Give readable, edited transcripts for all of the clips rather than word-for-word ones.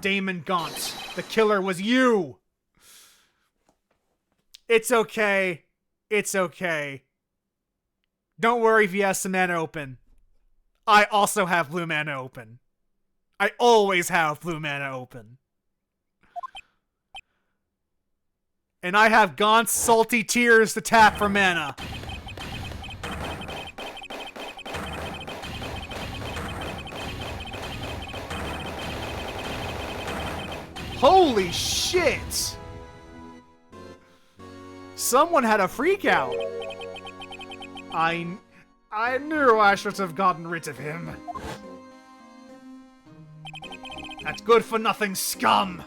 Damon Gaunt, the killer was you! It's okay. It's okay. Don't worry if you have some mana open. I also have blue mana open. I always have blue mana open. And I have Gaunt's Salty Tears to tap for mana. Holy shit! Someone had a freak out. I knew I should have gotten rid of him. That good-for-nothing scum!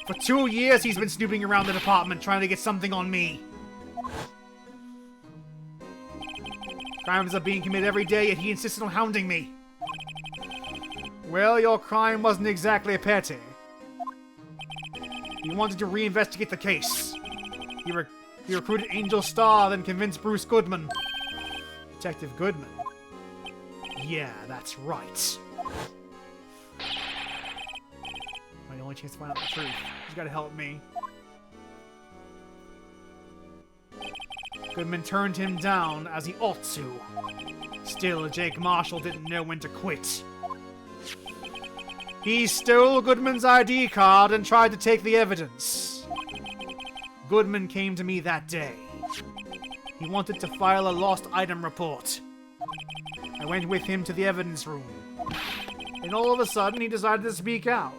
For 2 years he's been snooping around the department trying to get something on me. Crimes are being committed every day, yet he insisted on hounding me. Well, your crime wasn't exactly petty. He wanted to reinvestigate the case. He recruited Angel Starr, then convinced Bruce Goodman. Detective Goodman. Yeah, that's right. My only chance to find out the truth. He's gotta help me. Goodman turned him down, as he ought to. Still, Jake Marshall didn't know when to quit. He stole Goodman's ID card and tried to take the evidence. Goodman came to me that day. He wanted to file a lost item report. I went with him to the evidence room. And all of a sudden, he decided to speak out.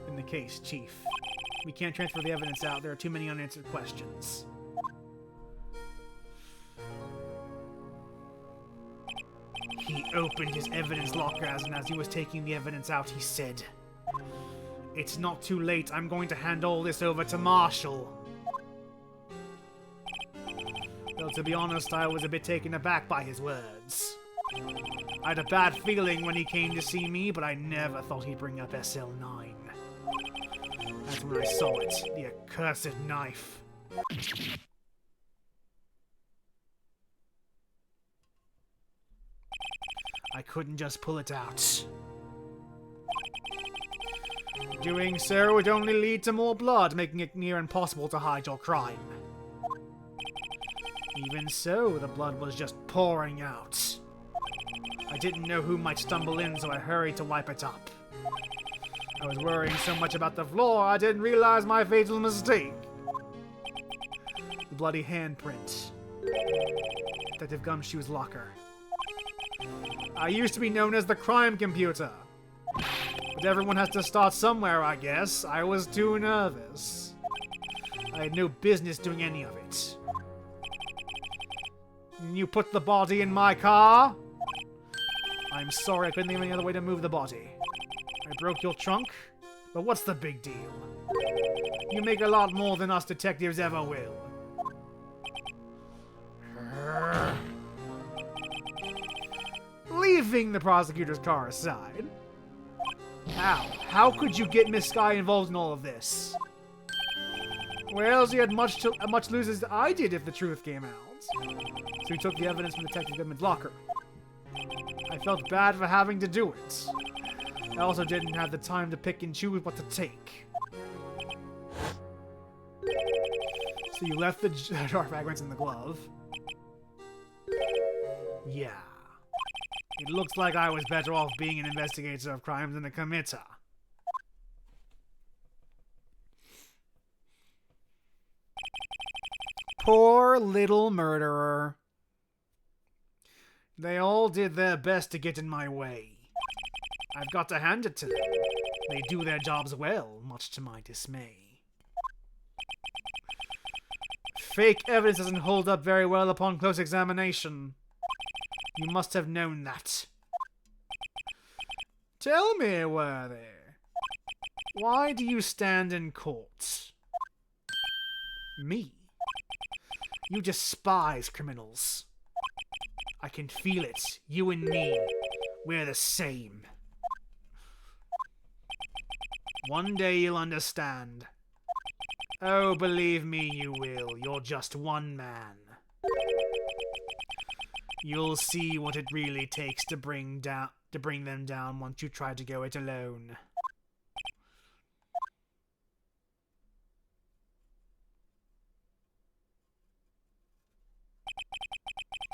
In the case, Chief. We can't transfer the evidence out. There are too many unanswered questions. He opened his evidence locker and as he was taking the evidence out, he said, "It's not too late. I'm going to hand all this over to Marshall." Well, to be honest, I was a bit taken aback by his words. I had a bad feeling when he came to see me, but I never thought he'd bring up SL9. That's when I saw it, the accursed knife. I couldn't just pull it out. Doing so would only lead to more blood, making it near impossible to hide your crime. Even so, the blood was just pouring out. I didn't know who might stumble in, so I hurried to wipe it up. I was worrying so much about the floor, I didn't realize my fatal mistake. The bloody handprint. Detective Gumshoe's locker. I used to be known as the crime computer. But everyone has to start somewhere, I guess. I was too nervous. I had no business doing any of it. You put the body in my car? I'm sorry, I couldn't think of any other way to move the body. I broke your trunk? But what's the big deal? You make a lot more than us detectives ever will. Leaving the prosecutor's car aside. How could you get Miss Sky involved in all of this? Well, she had much lose as I did if the truth came out. So he took the evidence from Detective Goodman's locker. I felt bad for having to do it. I also didn't have the time to pick and choose what to take. So you left the dark fragments in the glove. Yeah. It looks like I was better off being an investigator of crimes than a committer. Poor little murderer. They all did their best to get in my way. I've got to hand it to them. They do their jobs well, much to my dismay. Fake evidence doesn't hold up very well upon close examination. You must have known that. Tell me, Worthy, why do you stand in court? Me? You despise criminals. I can feel it. You and me. We're the same. One day you'll understand. Oh, believe me, you will. You're just one man. You'll see what it really takes to bring them down once you try to go it alone.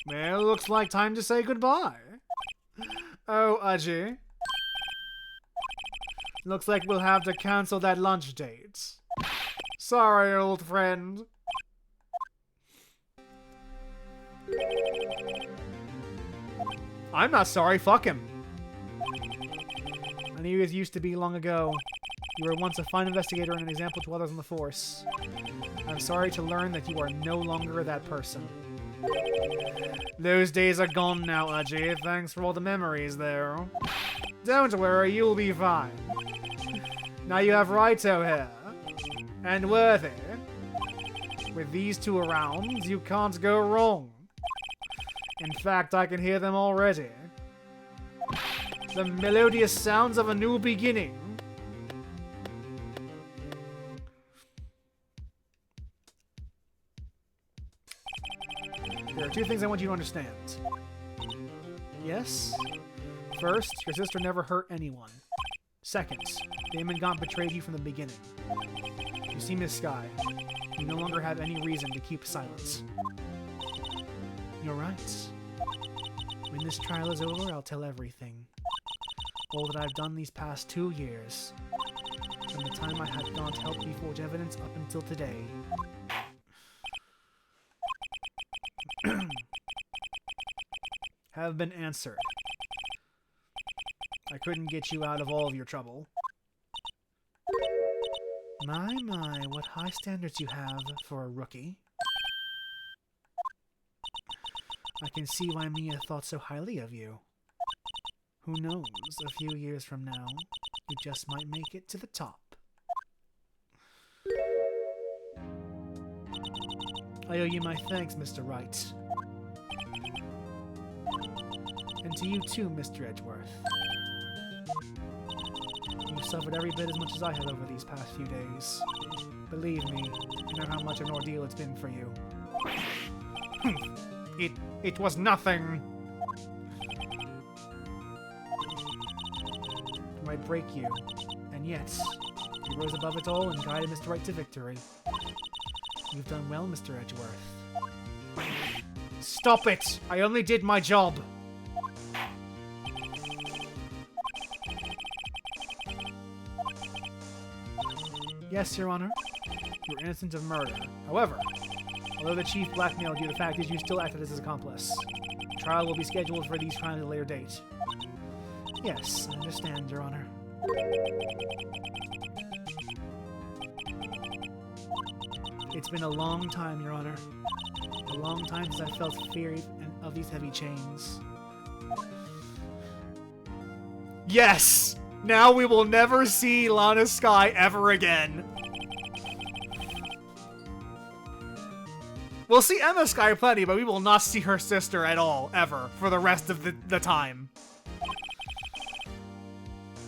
Well, looks like time to say goodbye. Oh, Aji. Looks like we'll have to cancel that lunch date. Sorry, old friend. I'm not sorry, fuck him. I knew he used to be long ago. You were once a fine investigator and an example to others on the force. I'm sorry to learn that you are no longer that person. Those days are gone now, Ajay. Thanks for all the memories there. Don't worry, you'll be fine. Now you have Raito here. And Worthy. With these two around, you can't go wrong. In fact, I can hear them already. The melodious sounds of a new beginning. There are two things I want you to understand. Yes? First, your sister never hurt anyone. Second, Damon Gaunt betrayed you from the beginning. You see Miss Sky. You no longer have any reason to keep silence. You're right. When this trial is over, I'll tell everything. All that I've done these past 2 years. From the time I had Gaunt help me forge evidence up until today. Have been answered. I couldn't get you out of all of your trouble. My, what high standards you have for a rookie. I can see why Mia thought so highly of you. Who knows, a few years from now, you just might make it to the top. I owe you my thanks, Mr. Wright. And to you too, Mr. Edgeworth. You've suffered every bit as much as I have over these past few days. Believe me, I know how much an ordeal it's been for you. It was nothing. It might break you, and yet, you rose above it all and guided Mr. Wright to victory. You've done well, Mr. Edgeworth. Stop it! I only did my job! Yes, Your Honor. You're innocent of murder. However, although the Chief blackmailed you, the fact is you still acted as his accomplice. Trial will be scheduled for these crimes at a later date. Yes, I understand, Your Honor. It's been a long time, Your Honor. A long time since I felt fear of these heavy chains. Yes! Now we will never see Lana Sky ever again. We'll see Emma Sky plenty, but we will not see her sister at all, ever, for the rest of the time.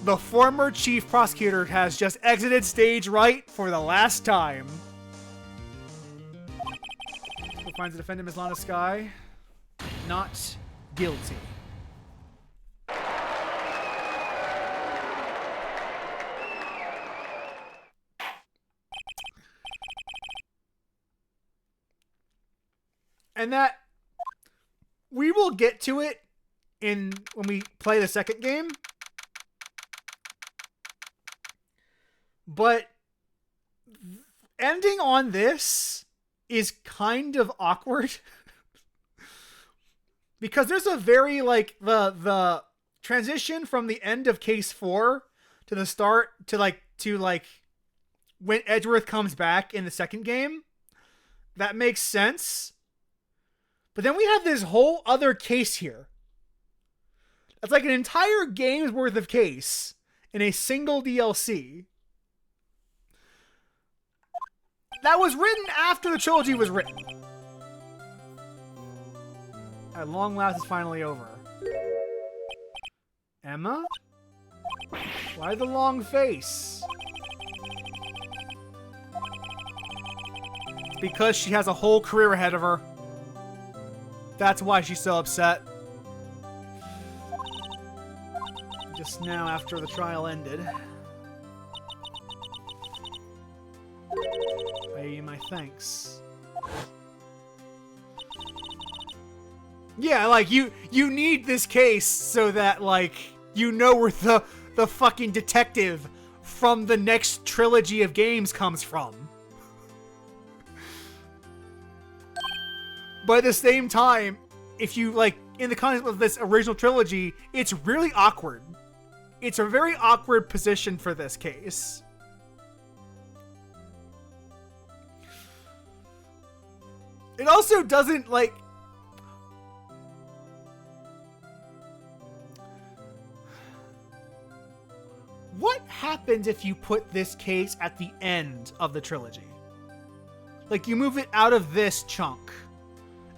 The former chief prosecutor has just exited stage right for the last time. Who finds the defendant, Ms. Lana Sky, not guilty. And that, we will get to it when we play the second game. But ending on this is kind of awkward. Because there's a very, like, the transition from the end of case 4 to the start to when Edgeworth comes back in the second game. That makes sense. But then we have this whole other case here. It's like an entire game's worth of case in a single DLC. That was written after the trilogy was written. At long last, it's finally over. Emma? Why the long face? It's because she has a whole career ahead of her. That's why she's so upset. Just now, after the trial ended. I owe you my thanks. Yeah, like, you need this case so that, like, you know where the fucking detective from the next trilogy of games comes from. But at the same time, if you, like, in the context of this original trilogy, it's really awkward. It's a very awkward position for this case. It also doesn't, like... What happens if you put this case at the end of the trilogy? Like, you move it out of this chunk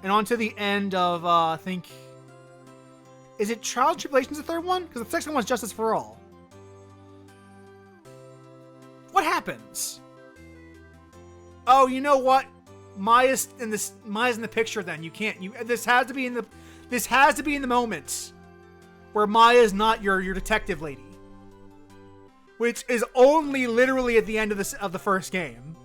and onto the end of, I think... Is it Trials and Tribulations the third one? Because the second one's Justice for All. What happens? Oh, you know what? Maya's in the picture then. You can't... This has to be in the moment where Maya's not your detective lady. Which is only literally at the end of the first game.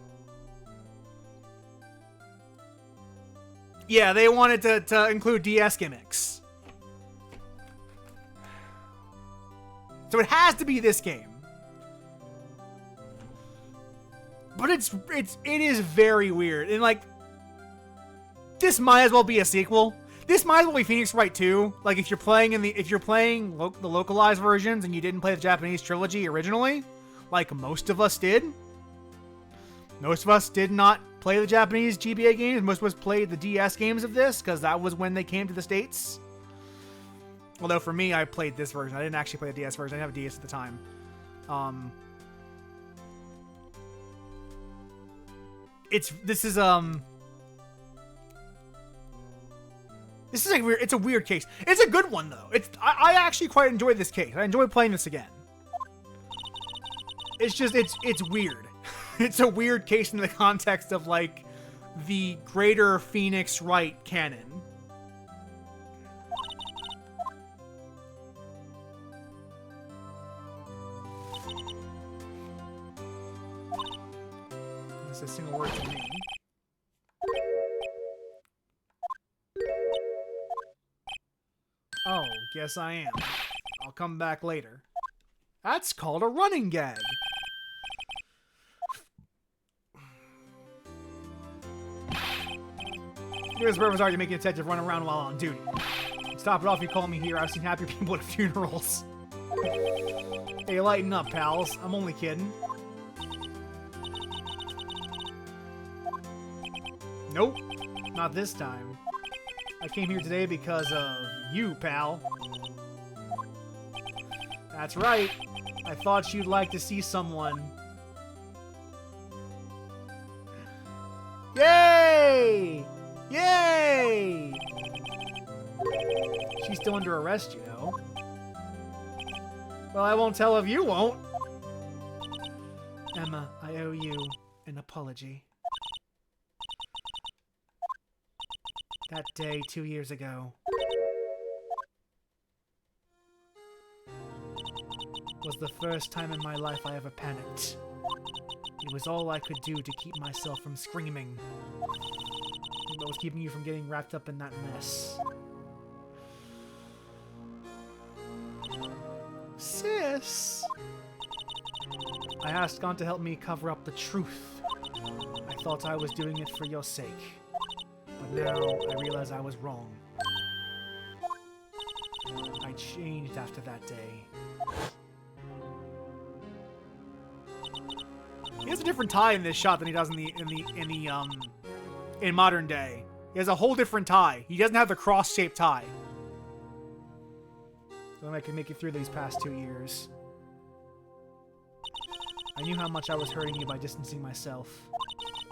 Yeah, they wanted to include DS gimmicks. So it has to be this game. But it is very weird. And like, this might as well be a sequel. This might as well be Phoenix Wright 2. Like, if you're playing the localized versions and you didn't play the Japanese trilogy originally, like most of us did. Most of us did not play the Japanese GBA games. Most of us played the DS games of this, because that was when they came to the States. Although for me, I played this version. I didn't actually play the DS version. I didn't have a DS at the time. This is a weird case. It's a good one though. I actually quite enjoyed this case. I enjoyed playing this again. It's just it's weird. It's a weird case in the context of like the greater Phoenix Wright canon. That's a single word to me. Oh, guess I am. I'll come back later. That's called a running gag. Here's where are you making a detective run around while on duty? Stop it off, you call me here. I've seen happy people at funerals. Hey, lighten up, pals. I'm only kidding. Nope, not this time. I came here today because of you, pal. That's right. I thought you'd like to see someone. Yay! Yay! She's still under arrest, you know. Well, I won't tell if you won't. Emma, I owe you an apology. That day 2 years ago was the first time in my life I ever panicked. It was all I could do to keep myself from screaming. What was keeping you from getting wrapped up in that mess? Sis! I asked God to help me cover up the truth. I thought I was doing it for your sake. But now I realize I was wrong. I changed after that day. He has a different tie in this shot than he does in modern day. He has a whole different tie. He doesn't have the cross-shaped tie. So I can make it through these past 2 years. I knew how much I was hurting you by distancing myself,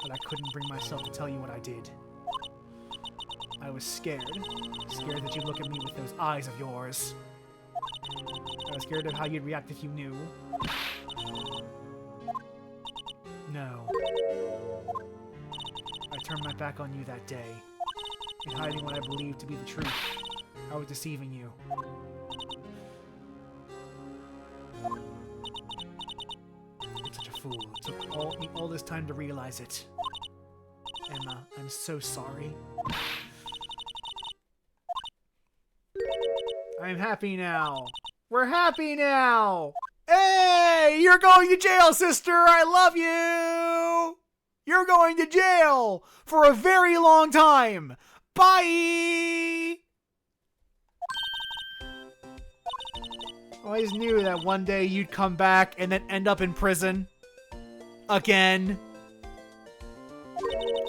but I couldn't bring myself to tell you what I did. I was scared. Scared that you'd look at me with those eyes of yours. I was scared of how you'd react if you knew. No. I turned my back on you that day. in hiding what I believed to be the truth. I was deceiving you. I'm such a fool. It took me all this time to realize it. Emma, I'm so sorry. I'm happy now. We're happy now! Hey! You're going to jail, sister! I love you! You're going to jail for a very long time! Bye! I always knew that one day you'd come back and then end up in prison. Again.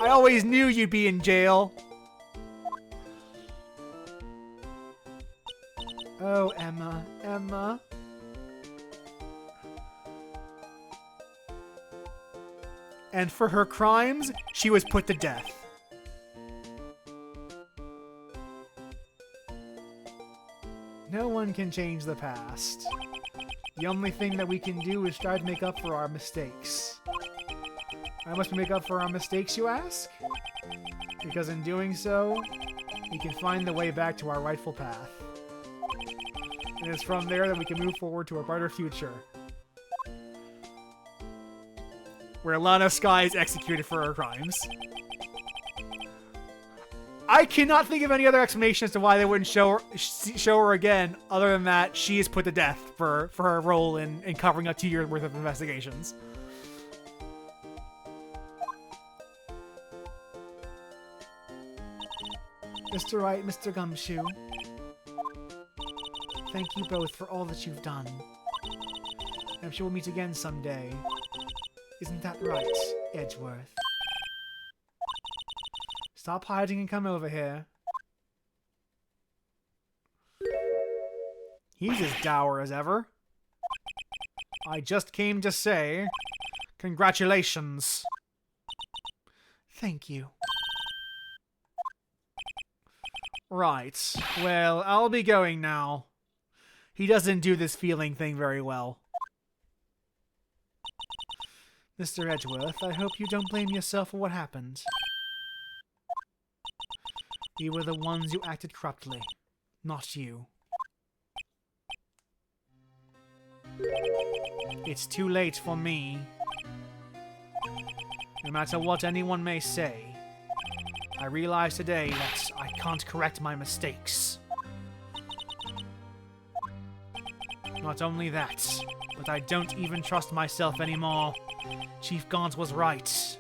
I always knew you'd be in jail. Oh, Emma. Emma. And for her crimes, she was put to death. No one can change the past. The only thing that we can do is try to make up for our mistakes. How must we make up for our mistakes, you ask? Because in doing so, we can find the way back to our rightful path. And it's from there that we can move forward to a brighter future. Where Lana Skye is executed for her crimes. I cannot think of any other explanation as to why they wouldn't show her again, other than that she is put to death for her role in covering up 2 years worth of investigations. Mr. Wright, Mr. Gumshoe, thank you both for all that you've done. I'm sure we'll meet again someday. Isn't that right, Edgeworth? Stop hiding and come over here. He's as dour as ever. I just came to say, congratulations. Thank you. Right. Well, I'll be going now. He doesn't do this feeling thing very well. Mr. Edgeworth, I hope you don't blame yourself for what happened. We were the ones who acted corruptly, not you. It's too late for me. No matter what anyone may say, I realize today that I can't correct my mistakes. Not only that, but I don't even trust myself anymore. Chief Gaunt was right.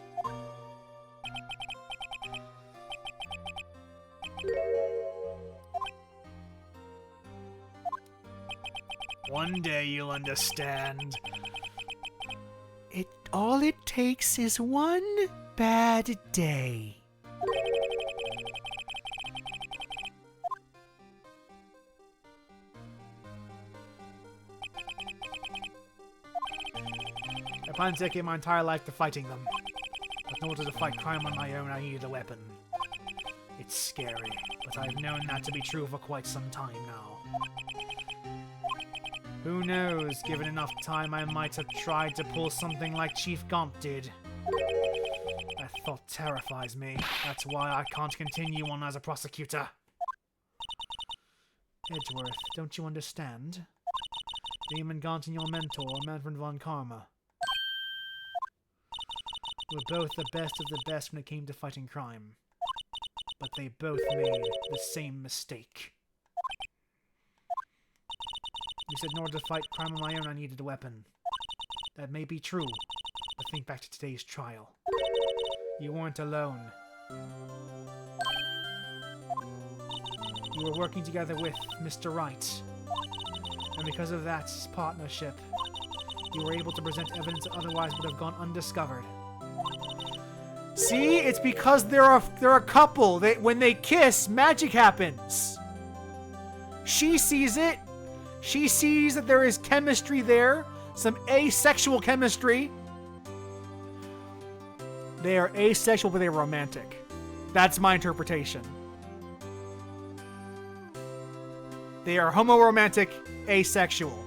One day you'll understand. All it takes is one bad day. I plan to dedicate my entire life to fighting them. But in order to fight crime on my own, I needed a weapon. It's scary, but I've known that to be true for quite some time now. Who knows, given enough time I might have tried to pull something like Chief Gaunt did. That thought terrifies me. That's why I can't continue on as a prosecutor. Edgeworth, don't you understand? Damon Gaunt and your mentor, Manfred von Karma, were both the best of the best when it came to fighting crime. But they both made the same mistake. You said in order to fight crime on my own I needed a weapon. That may be true, but think back to today's trial. You weren't alone. You were working together with Mr. Wright. And because of that partnership, you were able to present evidence that otherwise would have gone undiscovered. See? It's because they're a couple. When they kiss, magic happens. She sees it. She sees that there is chemistry there. Some asexual chemistry. They are asexual, but they're romantic. That's my interpretation. They are homoromantic, asexual.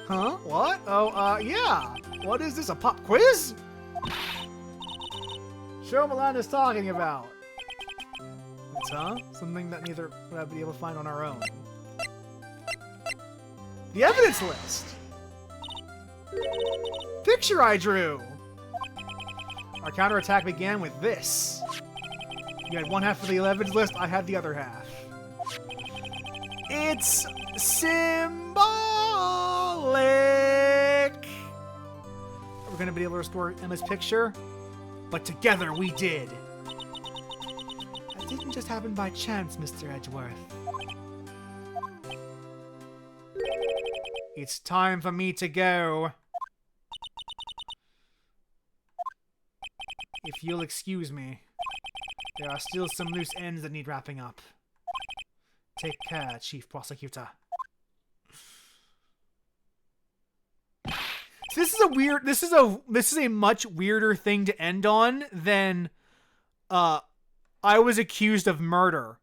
Huh? What? Oh, yeah. What is this, a pop quiz? Show Milanda's talking about. It's, huh? Something that neither would I be able to find on our own. The evidence list! Picture I drew! Our counterattack began with this. You had one half of the evidence list, I had the other half. It's symbolic! We're gonna be able to restore Emma's picture, but together we did. That didn't just happen by chance, Mr. Edgeworth. It's time for me to go. If you'll excuse me, there are still some loose ends that need wrapping up. Take care, Chief Prosecutor. So this is a much weirder thing to end on than I was accused of murder.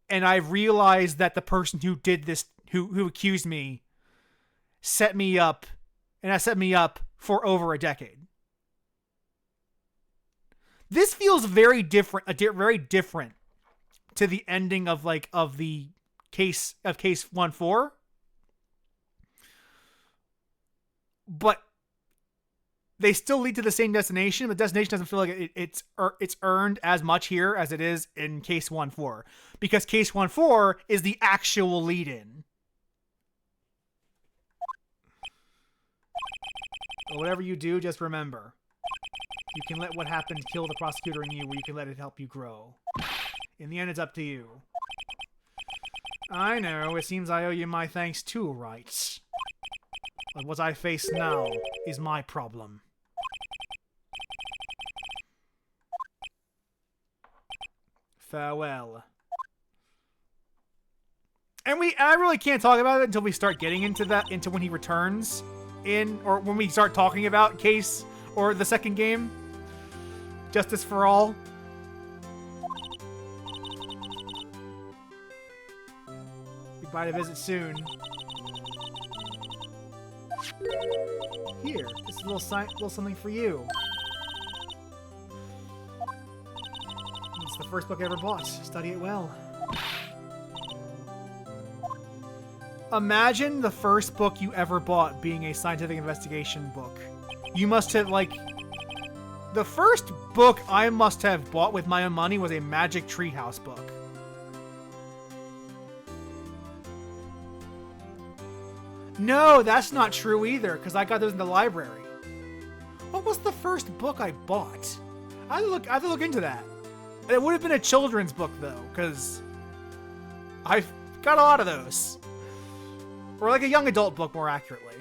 And I realized that the person who did this, who accused me, set me up, and has set me up for over a decade. This feels very different, very different to the ending of the case 1-4. But they still lead to the same destination. The destination doesn't feel like it's earned as much here as it is in case 1-4, because case 1-4 is the actual lead-in. But whatever you do, just remember, you can let what happened kill the prosecutor in you, or you can let it help you grow. In the end, it's up to you. I know, it seems I owe you my thanks too, Wright. But what I face now is my problem. Farewell. And I really can't talk about it until we start getting into when he returns or when we start talking about case or the second game. Justice for All. Goodbye to visit soon. Here, this is a little something for you. It's the first book I ever bought. Study it well. Imagine the first book you ever bought being a scientific investigation book. You must have, the first book I must have bought with my own money was a Magic Treehouse book. No, that's not true either, because I got those in the library. What was the first book I bought? I have to look into that. It would have been a children's book, though, because I've got a lot of those. Or like a young adult book, more accurately.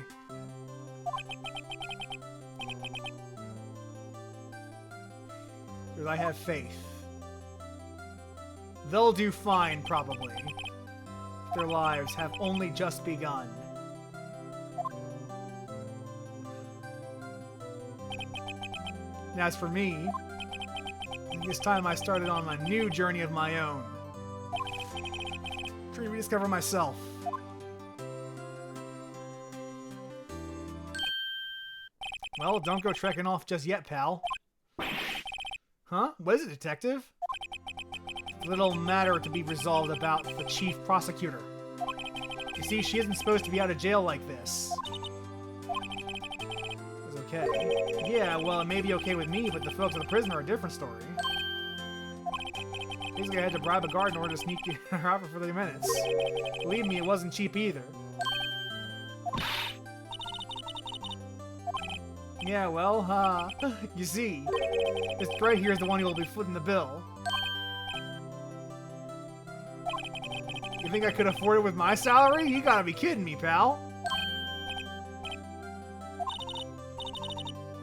Because I have faith. They'll do fine, probably. Their lives have only just begun. And as for me, this time I started on a new journey of my own. Trying to rediscover myself. Well, don't go trekking off just yet, pal. Huh? What is it, Detective? Little matter to be resolved about the Chief Prosecutor. You see, she isn't supposed to be out of jail like this. Okay. Yeah, well, it may be okay with me, but the folks at the prison are a different story. Basically, I had to bribe a guard in order to sneak her out for 30 minutes. Believe me, it wasn't cheap either. Yeah, well, you see, this right here is the one who will be footing the bill. You think I could afford it with my salary? You gotta be kidding me, pal.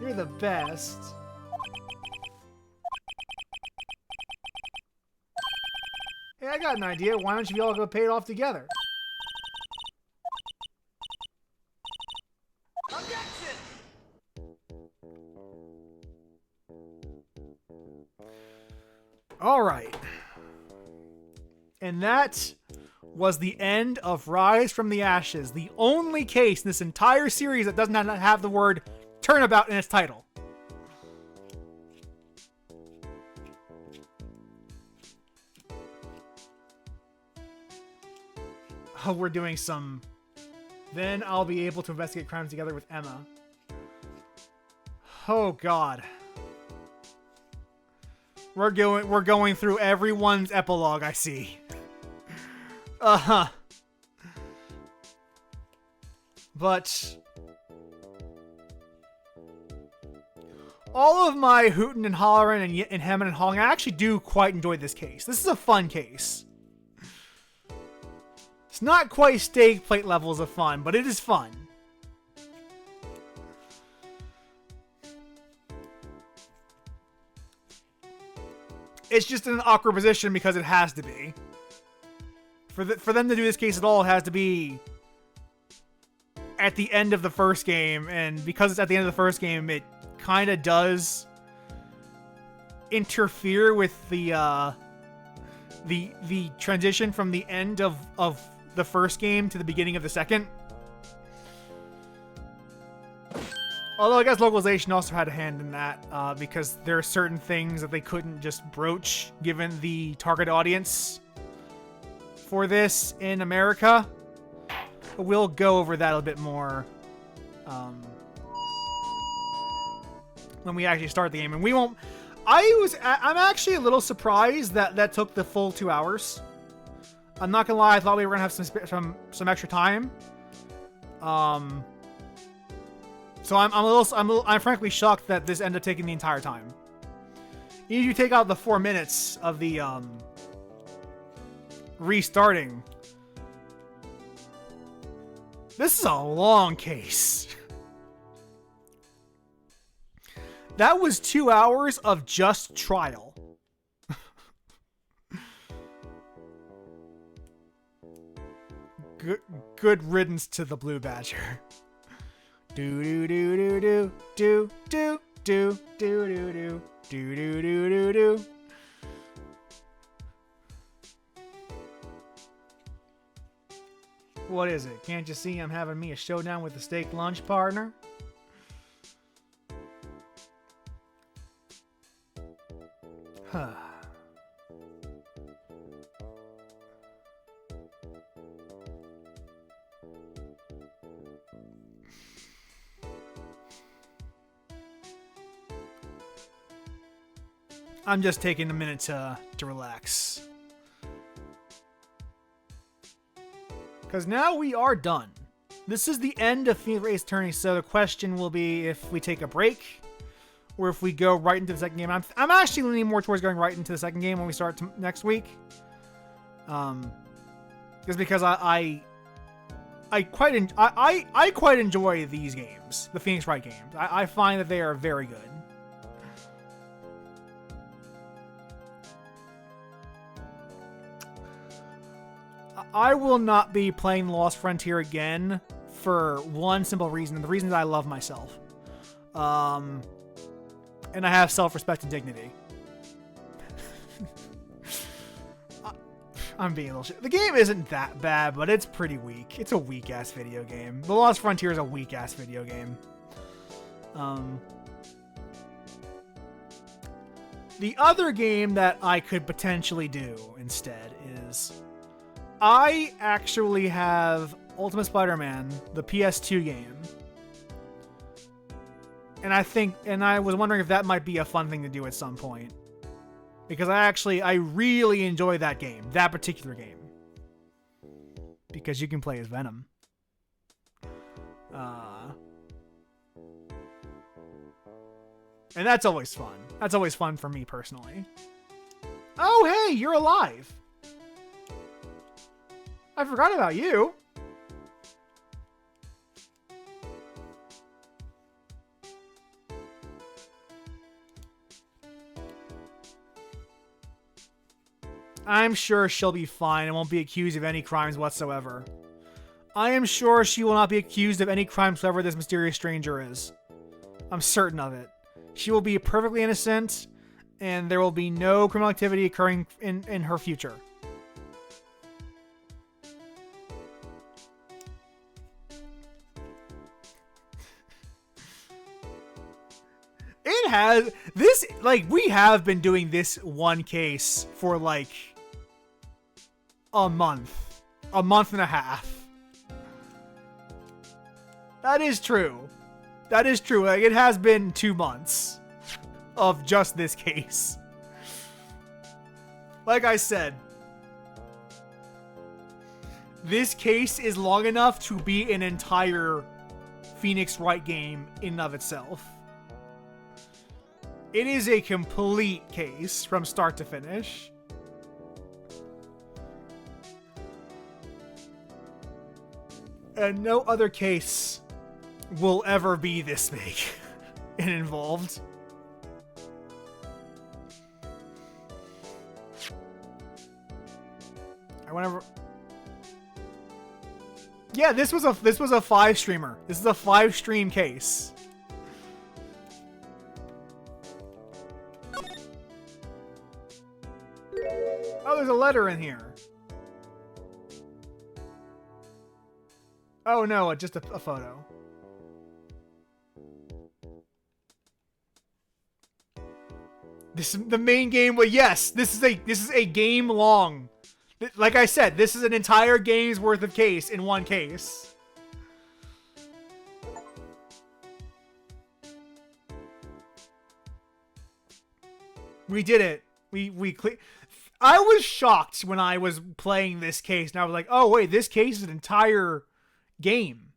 You're the best. Hey, I got an idea. Why don't you all go pay it off together? Objection! All right. And that was the end of Rise from the Ashes, the only case in this entire series that does not have the word turnabout in its title. Oh, we're doing some... Then I'll be able to investigate crimes together with Emma. Oh, God. We're going through everyone's epilogue, I see. Uh-huh. But... all of my hootin' and hollering and hemming and hawing, I actually do quite enjoy this case. This is a fun case. It's not quite steak plate levels of fun, but it is fun. It's just in an awkward position because it has to be. For them to do this case at all, it has to be at the end of the first game, and because it's at the end of the first game, it kind of does interfere with the transition from the end of the first game to the beginning of the second. Although I guess localization also had a hand in that, because there are certain things that they couldn't just broach given the target audience for this in America. But we'll go over that a bit more when we actually start the game, and we won't. I'm actually a little surprised that took the full 2 hours. I'm not gonna lie, I thought we were gonna have some extra time. So I'm frankly shocked that this ended up taking the entire time. Even if you take out the 4 minutes of the restarting, this is a long case. That was 2 hours of just trial. Good riddance to the Blue Badger. Do do do do do do do do do do do do do do do. What is it? Can't you see I'm having me a showdown with the steak lunch partner? Huh. I'm just taking a minute to relax. Because now we are done. This is the end of Phoenix Wright Attorney, so the question will be if we take a break or if we go right into the second game. I'm actually leaning more towards going right into the second game when we start next week. Just because I quite enjoy these games, the Phoenix Wright games. I find that they are very good. I will not be playing Lost Frontier again for one simple reason, and the reason is I love myself. And I have self-respect and dignity. I'm being a little shit. The game isn't that bad, but it's pretty weak. It's a weak-ass video game. The Lost Frontier is a weak-ass video game. The other game that I could potentially do instead is... I actually have Ultimate Spider-Man, the PS2 game. And I was wondering if that might be a fun thing to do at some point. Because I really enjoy that game, that particular game. Because you can play as Venom. And that's always fun. That's always fun for me personally. Oh, hey, you're alive. I forgot about you. I'm sure she'll be fine and won't be accused of any crimes whatsoever. I am sure she will not be accused of any crimes whoever this mysterious stranger is. I'm certain of it. She will be perfectly innocent, and there will be no criminal activity occurring in her future. It has this, like, we have been doing this one case for like a month. a month and a half. That is true. That is true. Like, it has been 2 months of just this case. Like I said, this case is long enough to be an entire Phoenix Wright game in and of itself. It is a complete case from start to finish. And no other case will ever be this big and involved. Yeah, this was a 5 streamer. This is a 5 stream case. Oh, there's a letter in here. Oh no, just a photo. This is the main game. Well, yes, this is a game long. Like I said, this is an entire game's worth of case in one case. We did it. I was shocked when I was playing this case, and I was like, "Oh wait, this case is an entire game.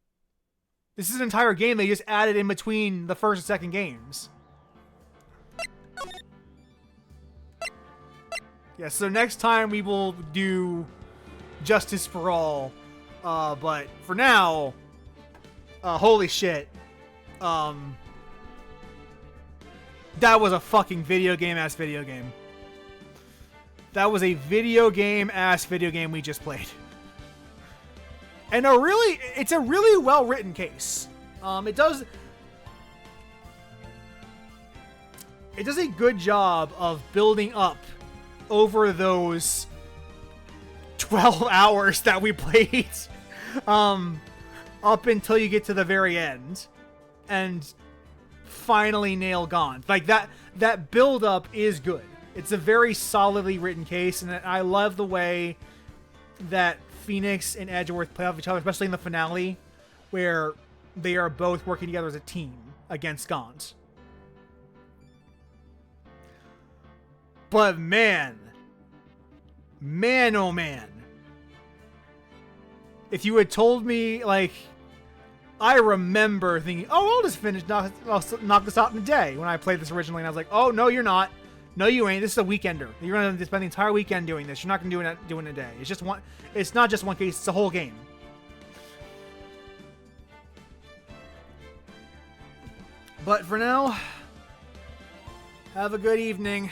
This is an entire game they just added in between the first and second games." Yeah, so next time we will do Justice for All. But for now, holy shit. That was a fucking video game-ass video game. That was a video game-ass video game we just played. And it's a really well-written case. It does a good job of building up over those 12 hours that we played, up until you get to the very end and finally nail Gaunt. Like that build up is good. It's a very solidly written case, and I love the way that Phoenix and Edgeworth play off each other, especially in the finale, where they are both working together as a team against Gaunt. But man, oh man, if you had told me, like, I remember thinking, oh, I'll just I'll knock this out in a day when I played this originally, and I was like, oh, no, you're not. No, you ain't. This is a weekender. You're going to spend the entire weekend doing this. You're not going to do it in a day. It's just one. It's not just one case. It's a whole game. But for now, have a good evening.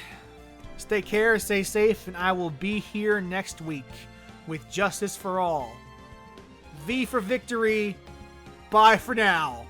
Stay care, stay safe, and I will be here next week with Justice for All. V for victory. Bye for now.